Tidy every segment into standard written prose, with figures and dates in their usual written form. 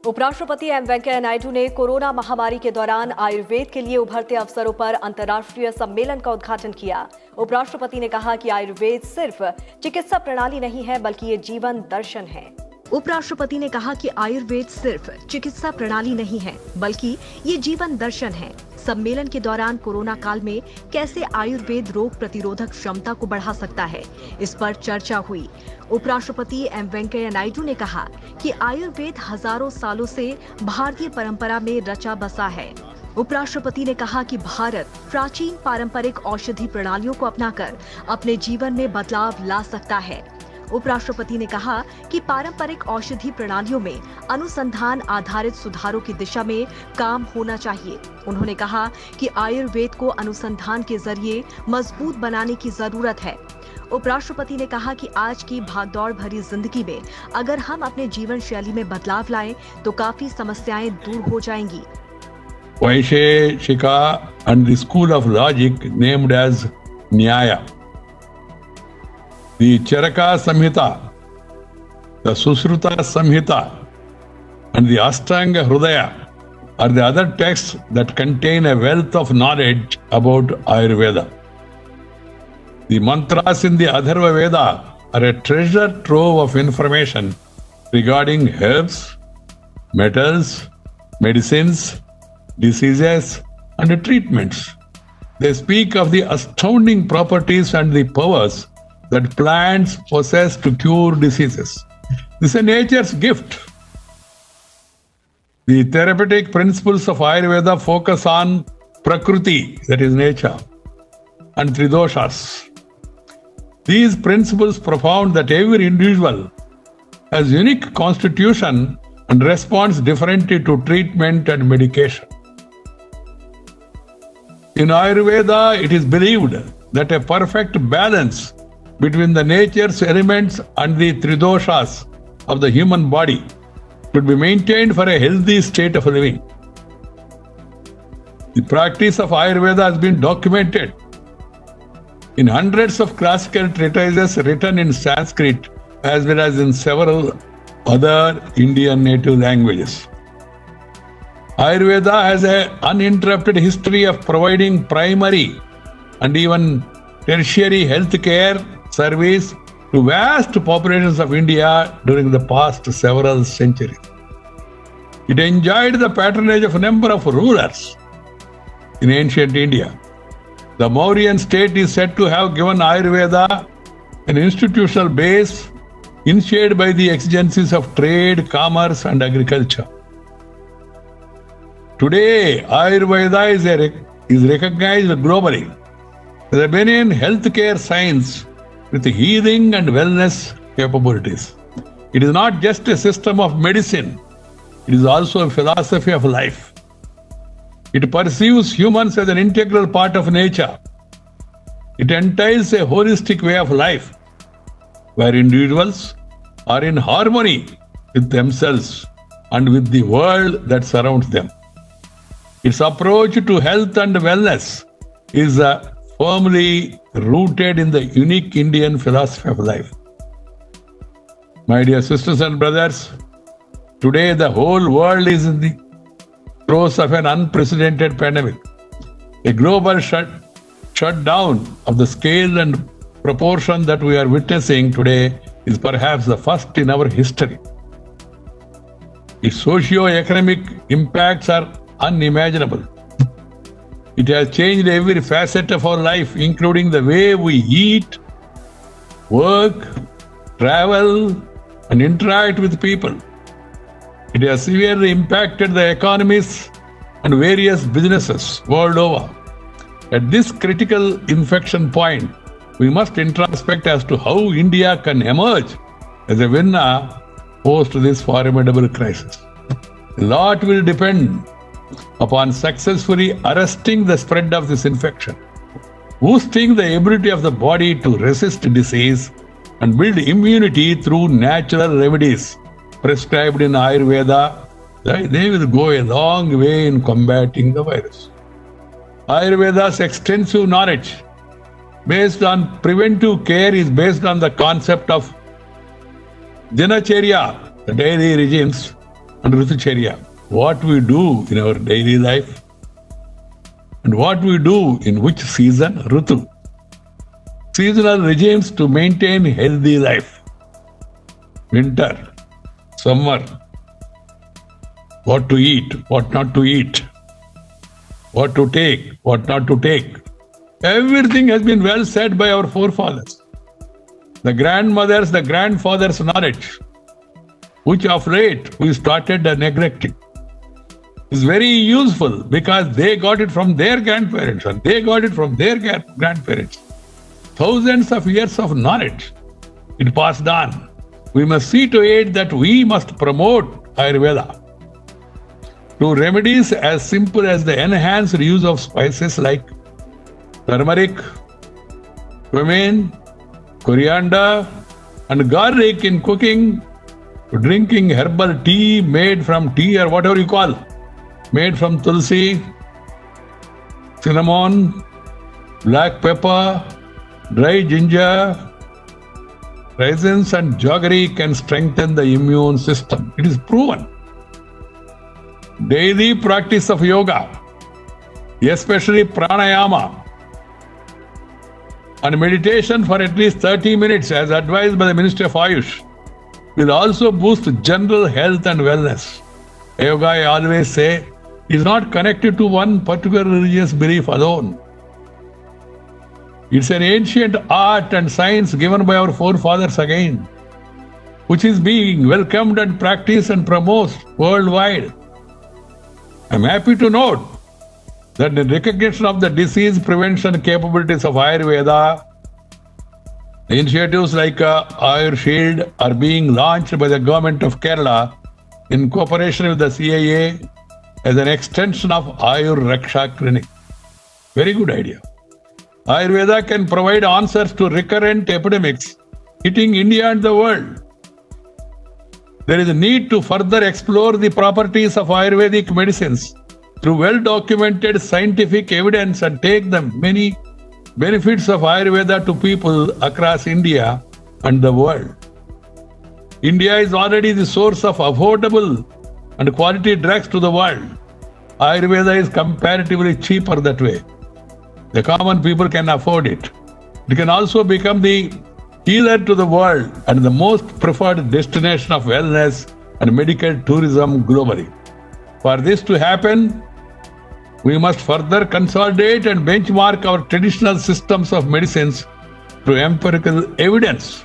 उपराष्ट्रपति एम वेंकैया नायडू ने कोरोना महामारी के दौरान आयुर्वेद के लिए उभरते अवसरों पर अंतर्राष्ट्रीय सम्मेलन का उद्घाटन किया। उपराष्ट्रपति ने कहा कि आयुर्वेद सिर्फ चिकित्सा प्रणाली नहीं है, बल्कि ये जीवन दर्शन है। उपराष्ट्रपति ने कहा कि आयुर्वेद सिर्फ चिकित्सा प्रणाली नहीं है, बल्कि ये जीवन दर्शन है। सम्मेलन के दौरान कोरोना काल में कैसे आयुर्वेद रोग प्रतिरोधक क्षमता को बढ़ा सकता है, इस पर चर्चा हुई। उपराष्ट्रपति एम वेंकैया नायडू ने कहा कि आयुर्वेद हजारों सालों से भारतीय परंपरा में रचा बसा है। उपराष्ट्रपति ने कहा कि भारत प्राचीन पारंपरिक औषधि प्रणालियों को अपनाकर अपने जीवन में बदलाव ला सकता है। उपराष्ट्रपति ने कहा कि पारंपरिक औषधि प्रणालियों में अनुसंधान आधारित सुधारों की दिशा में काम होना चाहिए। उन्होंने कहा कि आयुर्वेद को अनुसंधान के जरिए मजबूत बनाने की जरूरत है। उपराष्ट्रपति ने कहा कि आज की भागदौड़ भरी जिंदगी में अगर हम अपने जीवन शैली में बदलाव लाएं तो काफी समस्याएं दूर हो जाएंगी। Vaisheshika and the school of logic named as Nyaya. The Charaka Samhita, the Susruta Samhita, and the Ashtanga Hridaya are the other texts that contain a wealth of knowledge about Ayurveda. The mantras in the Atharva Veda are a treasure trove of information regarding herbs, metals, medicines, diseases, and treatments. They speak of the astounding properties and the powers that plants possess to cure diseases. This is a nature's gift. The therapeutic principles of Ayurveda focus on Prakriti, that is nature, and Tridoshas. These principles propound that every individual has unique constitution and responds differently to treatment and medication. In Ayurveda, it is believed that a perfect balance between the nature's elements and the Tridoshas of the human body should be maintained for a healthy state of living. The practice of Ayurveda has been documented in hundreds of classical treatises written in Sanskrit as well as in several other Indian native languages. Ayurveda has an uninterrupted history of providing primary and even tertiary health care service to vast populations of India during the past several centuries. It enjoyed the patronage of a number of rulers in ancient India. The Mauryan state is said to have given Ayurveda an institutional base initiated by the exigencies of trade, commerce, and agriculture. Today, Ayurveda is recognized globally as a benign healthcare science with healing and wellness capabilities. It is not just a system of medicine, it is also a philosophy of life. It perceives humans as an integral part of nature. It entails a holistic way of life where individuals are in harmony with themselves and with the world that surrounds them. Its approach to health and wellness is firmly rooted in the unique Indian philosophy of life. My dear sisters and brothers, today the whole world is in the throes of an unprecedented pandemic. A global shutdown of the scale and proportion that we are witnessing today is perhaps the first in our history. Its socio-economic impacts are unimaginable. It has changed every facet of our life, including the way we eat, work, travel, and interact with people. It has severely impacted the economies and various businesses world over. At this critical inflection point, we must introspect as to how India can emerge as a winner post this formidable crisis. A lot will depend upon successfully arresting the spread of this infection, boosting the ability of the body to resist disease and build immunity through natural remedies prescribed in Ayurveda. They will go a long way in combating the virus. Ayurveda's extensive knowledge based on preventive care is based on the concept of Dinacharya, the daily regimes, and Ritucharya, what we do in our daily life and what we do in which season, Ritu. Seasonal regimes to maintain healthy life. Winter, summer, what to eat, what not to eat, what to take, what not to take. Everything has been well said by our forefathers. The grandmothers, the grandfathers' knowledge, which of late we started neglecting, is very useful because they got it from their grandparents and they got it from their grandparents. Thousands of years of knowledge it passed on. We must see to it that we must promote Ayurveda through remedies as simple as the enhanced use of spices like turmeric, cumin, coriander, and garlic in cooking, drinking herbal tea made from tea or whatever you call, made from tulsi, cinnamon, black pepper, dry ginger, raisins and jaggery can strengthen the immune system. It is proven. Daily practice of yoga, especially pranayama, and meditation for at least 30 minutes as advised by the Ministry of Ayush will also boost general health and wellness. Yoga, I always say, is not connected to one particular religious belief alone. It's an ancient art and science given by our forefathers again, which is being welcomed and practiced and promoted worldwide. I'm happy to note that in recognition of the disease prevention capabilities of Ayurveda, initiatives like Ayur Shield are being launched by the government of Kerala in cooperation with the CIA as an extension of Ayur Raksha Clinic. Very good idea. Ayurveda can provide answers to recurrent epidemics hitting India and the world. There is a need to further explore the properties of Ayurvedic medicines through well-documented scientific evidence and take the many benefits of Ayurveda to people across India and the world. India is already the source of affordable and quality drugs to the world. Ayurveda is comparatively cheaper that way. The common people can afford it. It can also become the healer to the world and the most preferred destination of wellness and medical tourism globally. For this to happen, we must further consolidate and benchmark our traditional systems of medicines through empirical evidence.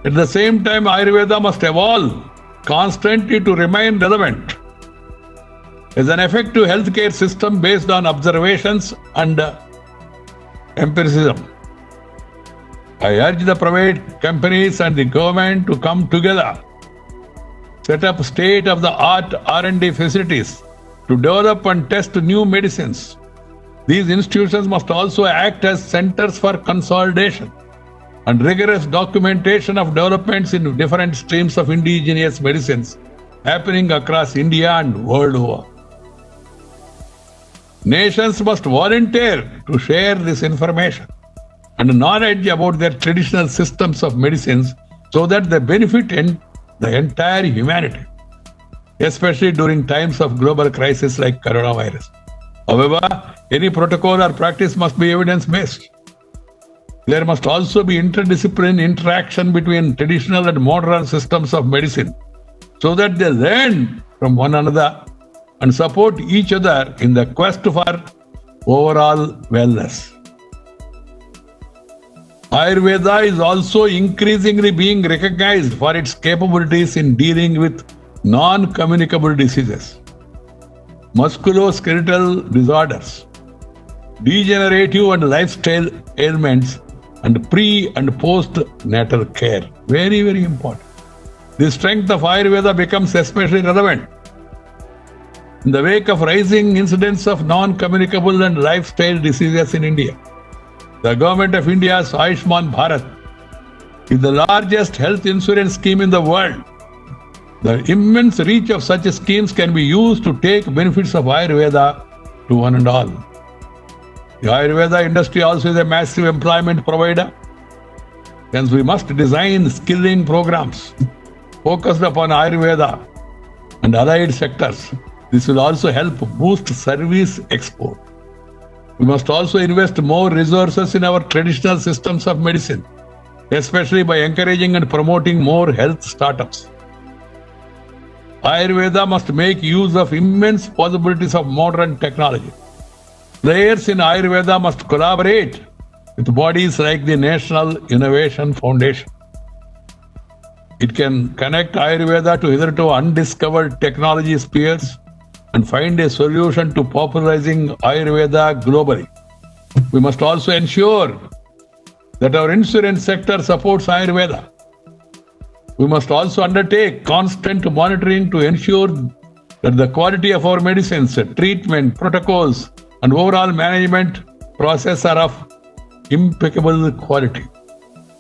At the same time, Ayurveda must evolve constantly to remain relevant as an effective healthcare system based on observations and empiricism. I urge the private companies and the government to come together, set up state-of-the-art R&D facilities to develop and test new medicines. These institutions must also act as centers for consolidation and rigorous documentation of developments in different streams of indigenous medicines happening across India and world over. Nations must volunteer to share this information and knowledge about their traditional systems of medicines so that they benefit the entire humanity, especially during times of global crisis like coronavirus. However, any protocol or practice must be evidence-based. There must also be interdisciplinary interaction between traditional and modern systems of medicine so that they learn from one another and support each other in the quest for overall wellness. Ayurveda is also increasingly being recognized for its capabilities in dealing with non-communicable diseases, musculoskeletal disorders, degenerative and lifestyle ailments, and pre- and post-natal care. Very, very important. The strength of Ayurveda becomes especially relevant in the wake of rising incidence of non-communicable and lifestyle diseases in India. The Government of India's Ayushman Bharat is the largest health insurance scheme in the world. The immense reach of such schemes can be used to take benefits of Ayurveda to one and all. The Ayurveda industry also is a massive employment provider. Hence, we must design skilling programs focused upon Ayurveda and allied sectors. This will also help boost service export. We must also invest more resources in our traditional systems of medicine, especially by encouraging and promoting more health startups. Ayurveda must make use of immense possibilities of modern technology. Players in Ayurveda must collaborate with bodies like the National Innovation Foundation. It can connect Ayurveda to hitherto undiscovered technology spheres and find a solution to popularizing Ayurveda globally. We must also ensure that our insurance sector supports Ayurveda. We must also undertake constant monitoring to ensure that the quality of our medicines, treatment, protocols, and overall management process are of impeccable quality.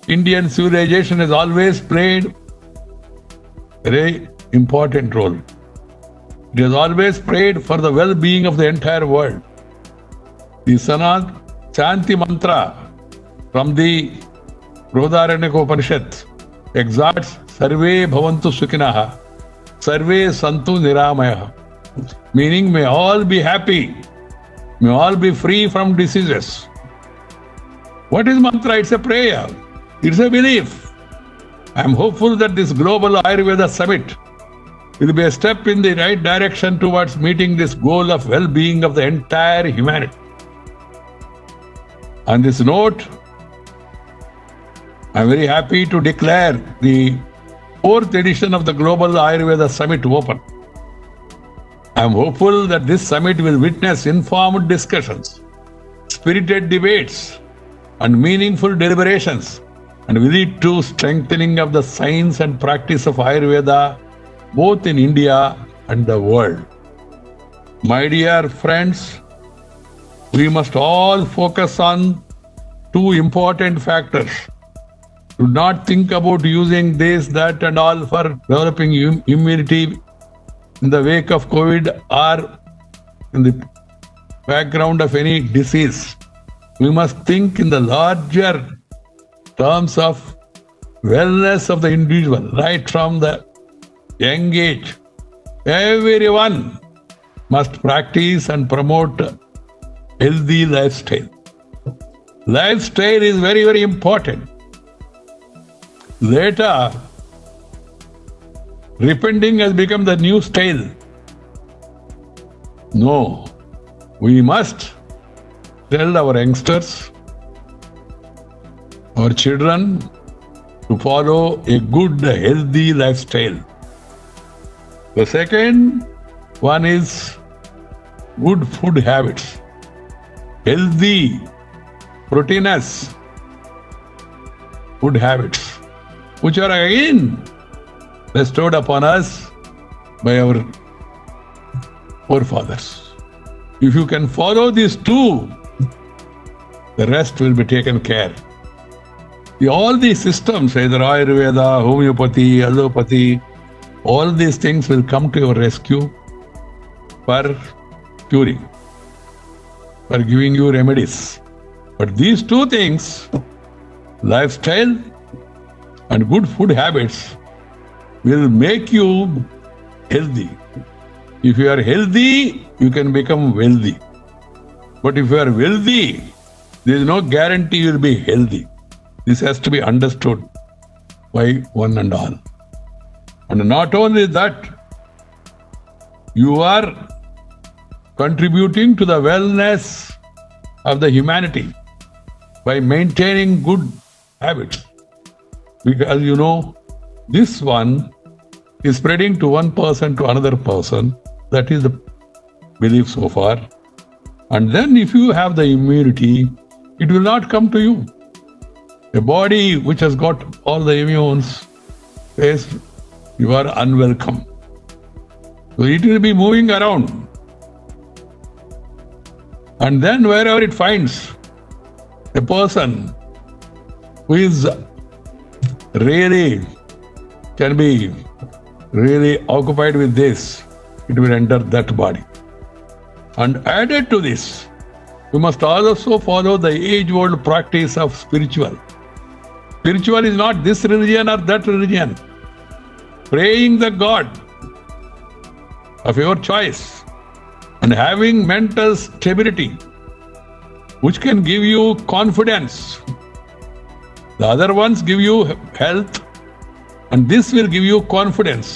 Indian civilization has always played a very important role. It has always prayed for the well-being of the entire world. The Sanat Chanti mantra from the Rodaranyaka Upanishad exhorts Sarve Bhavantu Sukhinaha, Sarve Santu Niramayaha, meaning may all be happy, may all be free from diseases. What is mantra? It's a prayer. It's a belief. I am hopeful that this global Ayurveda summit will be a step in the right direction towards meeting this goal of well-being of the entire humanity. On this note, I am very happy to declare the 4th edition of the Global Ayurveda Summit open. I am hopeful that this summit will witness informed discussions, spirited debates, and meaningful deliberations, and will lead to strengthening of the science and practice of Ayurveda both in India and the world. My dear friends, we must all focus on two important factors. Do not think about using this, that, and all for developing immunity in the wake of COVID or in the background of any disease. We must think in the larger terms of wellness of the individual, right from the young age. Everyone must practice and promote healthy lifestyle. Lifestyle is very, very important. Later, repenting has become the new style. No, we must tell our youngsters, our children, to follow a good, healthy lifestyle. The second one is good food habits. Healthy, proteinous food habits, which are again bestowed upon us by our forefathers. If you can follow these two, the rest will be taken care. All these systems, either Ayurveda, homeopathy, allopathy, all these things will come to your rescue for curing, for giving you remedies. But these two things, lifestyle and good food habits, will make you healthy. If you are healthy, you can become wealthy. But if you are wealthy, there is no guarantee you will be healthy. This has to be understood by one and all. And not only that, you are contributing to the wellness of the humanity by maintaining good habits. Because you know, this one is spreading to one person to another person. That is the belief so far. And then if you have the immunity, it will not come to you. A body which has got all the immunes says you are unwelcome. So it will be moving around. And then wherever it finds a person who is really can be really occupied with this, it will enter that body. And added to this, we must also follow the age-old practice of spiritual. Spiritual is not this religion or that religion. Praying the God, of your choice, and having mental stability, which can give you confidence. The other ones give you health, and this will give you confidence.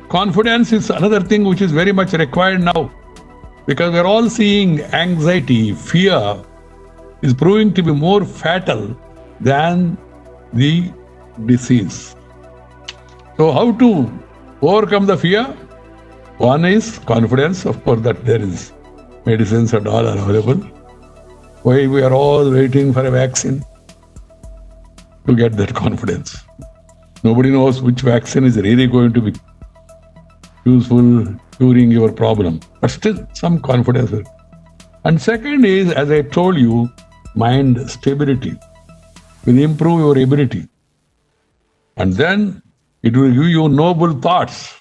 Confidence is another thing which is very much required now, because we're all seeing anxiety, fear is proving to be more fatal than the disease. So how to overcome the fear? One is confidence, of course, that there is medicines and all are available. Why we are all waiting for a vaccine? To get that confidence. Nobody knows which vaccine is really going to be useful curing your problem. But still, some confidence. And second is, as I told you, mind stability will improve your ability. And then it will give you noble thoughts.